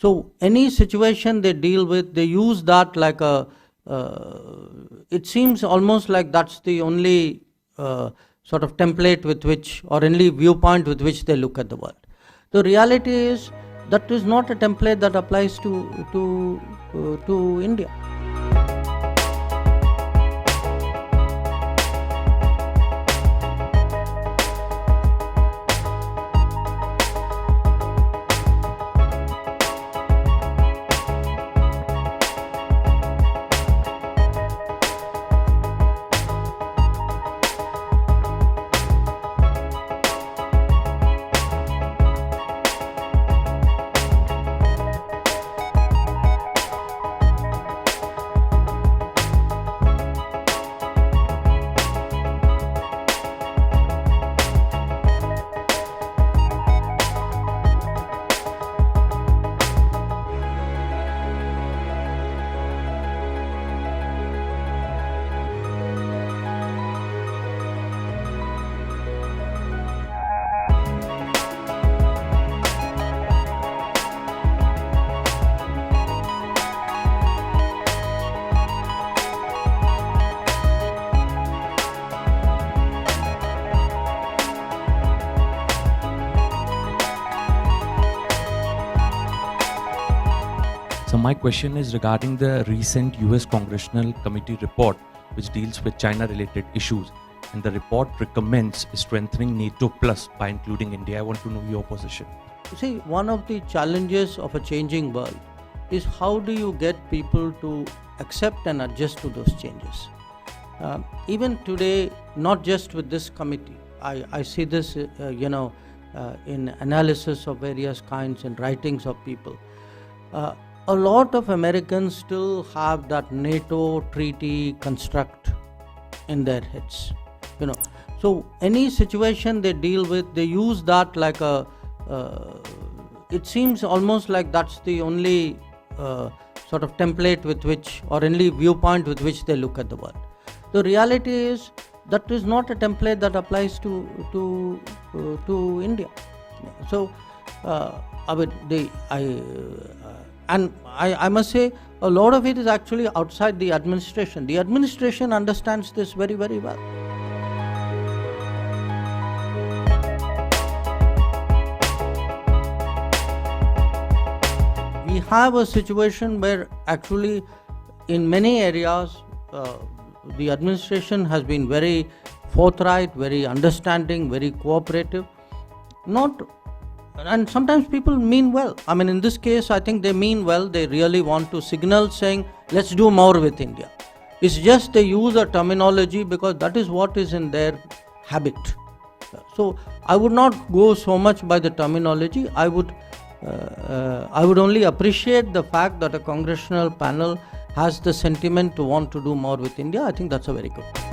So any situation they deal with, they use that like a, it seems almost like that's the only sort of template with which, or only viewpoint with which they look at the world. The reality is that is not a template that applies to India. So my question is regarding the recent US Congressional Committee report, which deals with China-related issues. And the report recommends strengthening NATO plus by including India. I want to know your position. See, one of the challenges of a changing world is how do you get people to accept and adjust to those changes. Even today, not just with this committee, I see this, in analysis of various kinds and writings of people. A lot of Americans still have that NATO treaty construct in their heads. So any situation they deal with, they use that like a, it seems almost like that's the only sort of template with which, or only viewpoint with which they look at the world. The reality is that is not a template that applies to India. So I must say a lot of it is actually outside the administration. The administration understands this very, very well. We have a situation where actually in many areas the administration has been very forthright, very understanding, very cooperative. And sometimes people mean well. I mean, in this case, I think they mean well. They really want to signal saying, let's do more with India. It's just they use a terminology because that is what is in their habit. So I would not go so much by the terminology. I would only appreciate the fact that a congressional panel has the sentiment to want to do more with India. I think that's a very good thing.